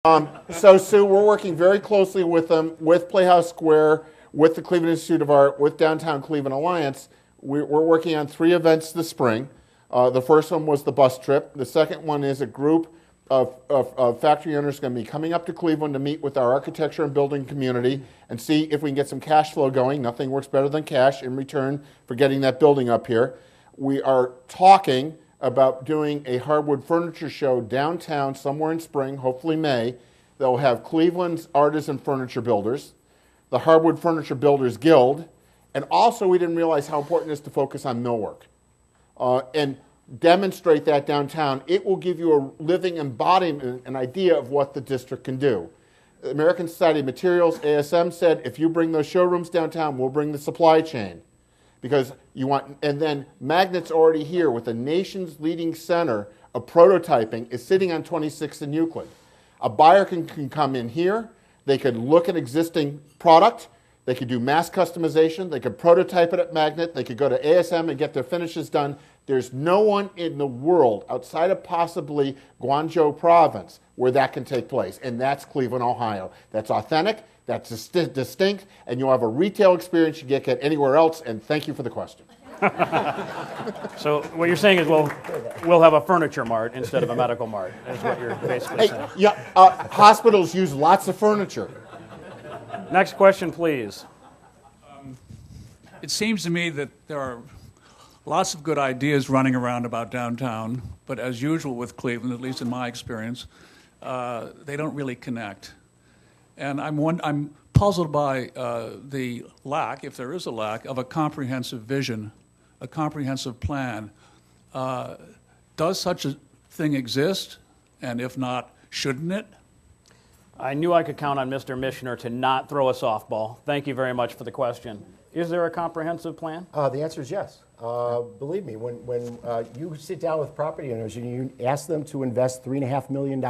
So Sue, we're working very closely with them, with Playhouse Square, with the Cleveland Institute of Art, with Downtown Cleveland Alliance. We're working on 3 events this spring. The first one was the bus trip. The second one is a group of factory owners going to be coming up to Cleveland to meet with our architecture and building community and see if we can get some cash flow going. Nothing works better than cash in return for getting that building up here. We are talking about doing a hardwood furniture show downtown somewhere in spring, hopefully May. They'll have Cleveland's artisan furniture builders, the Hardwood Furniture Builders Guild, and also we didn't realize how important it is to focus on millwork and demonstrate that downtown. It will give you a living embodiment, an idea of what the district can do. The American Society of Materials, ASM, said if you bring those showrooms downtown, we'll bring the supply chain. Because you want, and then Magnet's already here with the nation's leading center of prototyping is sitting on 26th and Euclid. A buyer can come in here, they could look at existing product, they could do mass customization, they could prototype it at Magnet, they could go to ASM and get their finishes done. There's no one in the world outside of possibly Guangzhou province where that can take place, and that's Cleveland, Ohio. That's authentic, that's distinct, and you'll have a retail experience you can't get anywhere else, and thank you for the question. So what you're saying is we'll have a furniture mart instead of a medical mart, is what you're basically saying. Yeah, hospitals use lots of furniture. Next question, please. It seems to me that there are lots of good ideas running around about downtown, but as usual with Cleveland, at least in my experience, they don't really connect. And I'm puzzled by the lack, if there is a lack, of a comprehensive vision, a comprehensive plan. Does such a thing exist? And if not, shouldn't it? I knew I could count on Mr. Michener to not throw a softball. Thank you very much for the question. Is there a comprehensive plan? The answer is yes. Believe me, when you sit down with property owners and you ask them to invest $3.5 million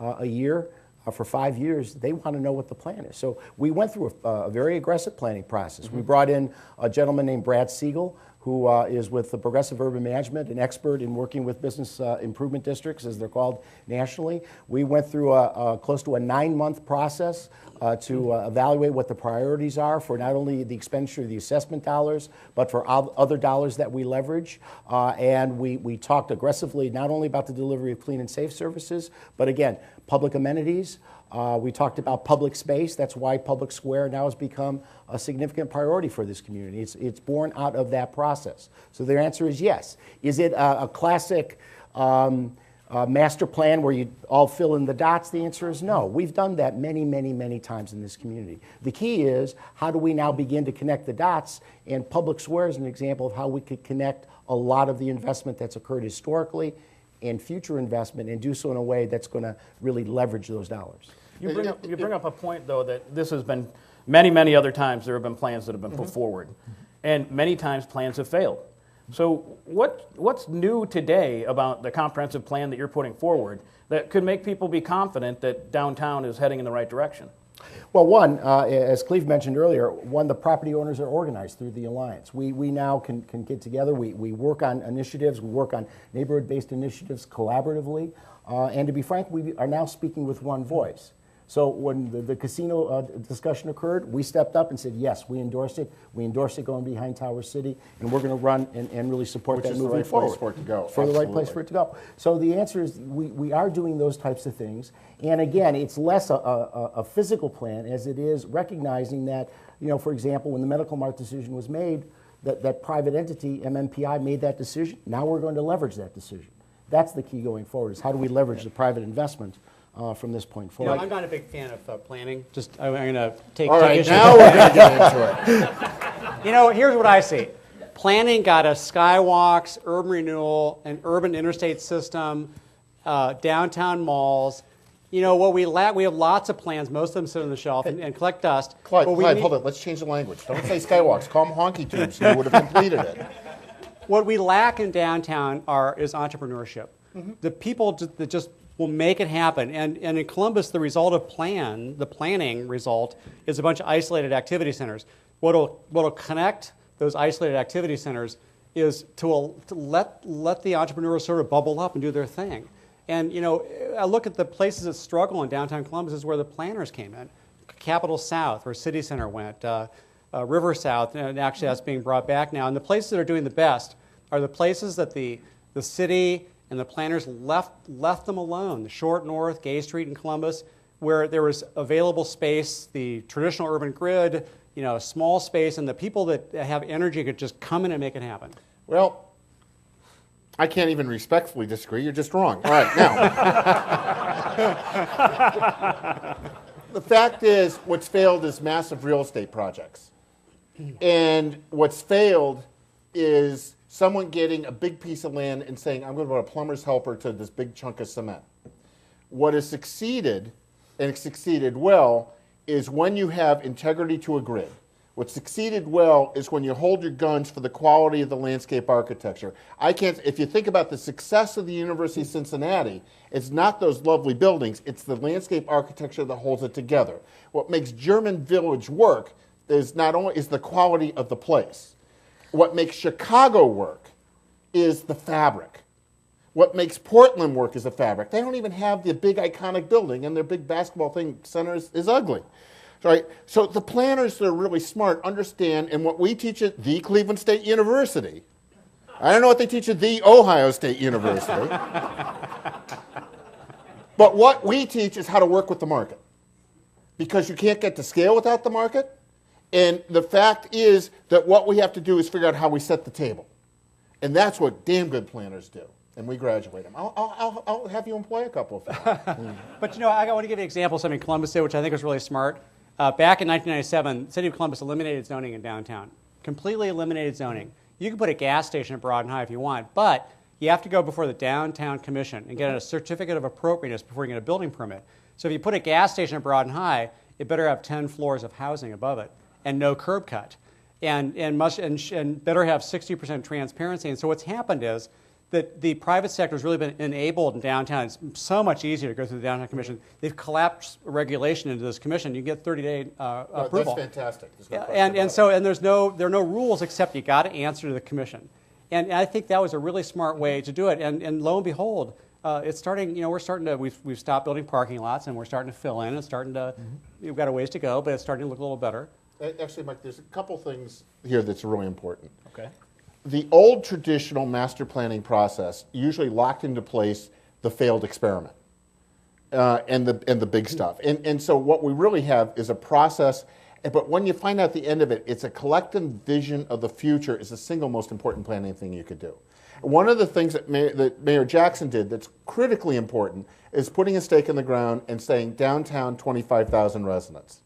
a year for 5 years, they want to know what the plan is. So we went through a very aggressive planning process. We brought in a gentleman named Brad Siegel, who is with the Progressive Urban Management, an expert in working with business improvement districts, as they're called nationally. We went through close to a 9-month process to evaluate what the priorities are for not only the expenditure of the assessment dollars, but for other dollars that we leverage. And we talked aggressively not only about the delivery of clean and safe services, but again, public amenities. We talked about public space. That's why Public Square now has become a significant priority for this community. It's born out of that process. So their answer is yes. Is it a classic master plan where you all fill in the dots? The answer is no. We've done that many, many, many times in this community. The key is, how do we now begin to connect the dots? And Public Square is an example of how we could connect a lot of the investment that's occurred historically and future investment, and do so in a way that's going to really leverage those dollars. You bring up a point, though, that this has been many, many other times there have been plans that have been put forward. And many times plans have failed. So what's new today about the comprehensive plan that you're putting forward that could make people be confident that downtown is heading in the right direction? Well, one, as Cleve mentioned earlier, the property owners are organized through the Alliance. We now can get together. We work on initiatives. We work on neighborhood-based initiatives collaboratively. And to be frank, we are now speaking with one voice. So when the casino discussion occurred, we stepped up and said, yes, we endorse it. We endorse it going behind Tower City, and we're going to run and really support that moving forward. Which is the right place for it to go. For the right place for it to go. So the answer is we are doing those types of things. And again, it's less a physical plan as it is recognizing that, for example, when the Medical Mart decision was made, that private entity, MMPI, made that decision. Now we're going to leverage that decision. That's the key going forward, is how do we leverage the private investment from this point forward. I'm not a big fan of planning. I'm going to take All right, issue. now we're going to get into it. Here's what I see. Planning got us skywalks, urban renewal, an urban interstate system, downtown malls. What we lack, we have lots of plans. Most of them sit on the shelf and collect dust. Clyde, hold on. Let's change the language. Don't say skywalks. Call them honky tubes. You would have completed it. What we lack in downtown is entrepreneurship. The people that just will make it happen. And in Columbus, the result of the planning result, is a bunch of isolated activity centers. What'll connect those isolated activity centers is to let the entrepreneurs sort of bubble up and do their thing. And I look at the places that struggle in downtown Columbus is where the planners came in. Capitol South, where City Center went, River South, and actually that's being brought back now. And the places that are doing the best are the places that the city and the planners left them alone. The Short North, Gay Street in Columbus, where there was available space, the traditional urban grid, small space, and the people that have energy could just come in and make it happen. Well, I can't even respectfully disagree. You're just wrong. All right, now. The fact is, what's failed is massive real estate projects. And what's failed is someone getting a big piece of land and saying, I'm going to put a plumber's helper to this big chunk of cement. What has succeeded, and it's succeeded well, is when you have integrity to a grid. What succeeded well is when you hold your guns for the quality of the landscape architecture. If you think about the success of the University of Cincinnati, it's not those lovely buildings, it's the landscape architecture that holds it together. What makes German Village work is not only the quality of the place. What makes Chicago work is the fabric. What makes Portland work is the fabric. They don't even have the big iconic building, and their big basketball center is ugly. Right? So the planners that are really smart understand, and what we teach at the Cleveland State University, I don't know what they teach at the Ohio State University, but what we teach is how to work with the market. Because you can't get to scale without the market, and the fact is that what we have to do is figure out how we set the table. And that's what damn good planners do. And we graduate them. I'll have you employ a couple of them. But I want to give you an example of something Columbus did, which I think was really smart. Back in 1997, the city of Columbus eliminated zoning in downtown. Completely eliminated zoning. You can put a gas station at Broad and High if you want, but you have to go before the downtown commission and get a certificate of appropriateness before you get a building permit. So if you put a gas station at Broad and High, it better have 10 floors of housing above it and no curb cut, and better have 60% transparency. And so what's happened is that the private sector has really been enabled in downtown. It's so much easier to go through the downtown commission. They've collapsed regulation into this commission. You get 30-day approval. That's fantastic. And there are no rules except you got to answer to the commission. And I think that was a really smart way to do it. And lo and behold, it's starting. We've stopped building parking lots and we're starting to fill in. It's starting to. We've got a ways to go, but it's starting to look a little better. Actually, Mike, there's a couple things here that's really important. Okay. The old traditional master planning process usually locked into place the failed experiment and the big stuff. And so what we really have is a process, but when you find out the end of it, it's a collective vision of the future is the single most important planning thing you could do. One of the things that Mayor Jackson did that's critically important is putting a stake in the ground and saying downtown 25,000 residents.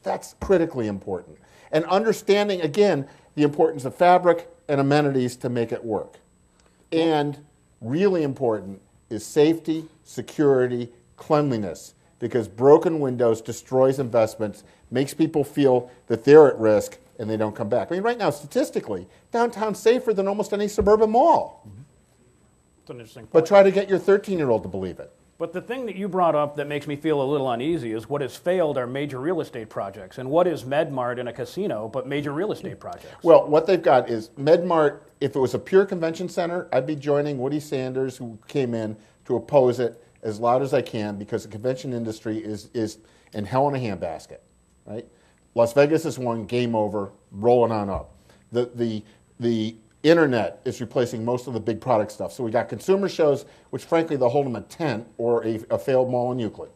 That's critically important. And understanding, again, the importance of fabric and amenities to make it work. And really important is safety, security, cleanliness, because broken windows destroys investments, makes people feel that they're at risk and they don't come back. I mean, right now, statistically, downtown's safer than almost any suburban mall. It's an interesting point. But try to get your 13-year-old to believe it. But the thing that you brought up that makes me feel a little uneasy is what has failed are major real estate projects. And what is MedMart in a casino but major real estate projects? Well, what they've got is MedMart, if it was a pure convention center, I'd be joining Woody Sanders, who came in to oppose it as loud as I can because the convention industry is in hell in a handbasket, right? Las Vegas is one, game over, rolling on up. The internet is replacing most of the big product stuff. So we got consumer shows, which frankly they'll hold them at 10, or a failed mall in Euclid.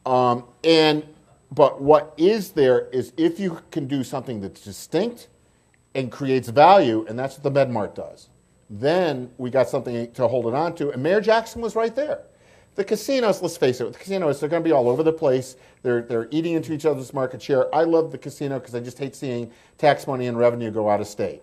But what is there is if you can do something that's distinct and creates value, and that's what the MedMart does, then we got something to hold it on to. And Mayor Jackson was right there. The casinos, let's face it, the casinos, they're going to be all over the place. They're eating into each other's market share. I love the casino because I just hate seeing tax money and revenue go out of state.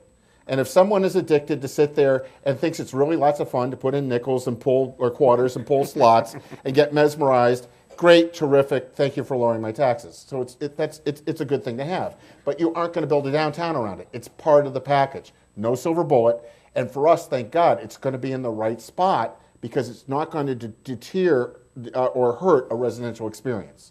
And if someone is addicted to sit there and thinks it's really lots of fun to put in nickels and pull, or quarters and pull slots and get mesmerized, great, terrific, thank you for lowering my taxes. So it's a good thing to have. But you aren't going to build a downtown around it. It's part of the package. No silver bullet. And for us, thank God, it's going to be in the right spot because it's not going to deter or hurt a residential experience.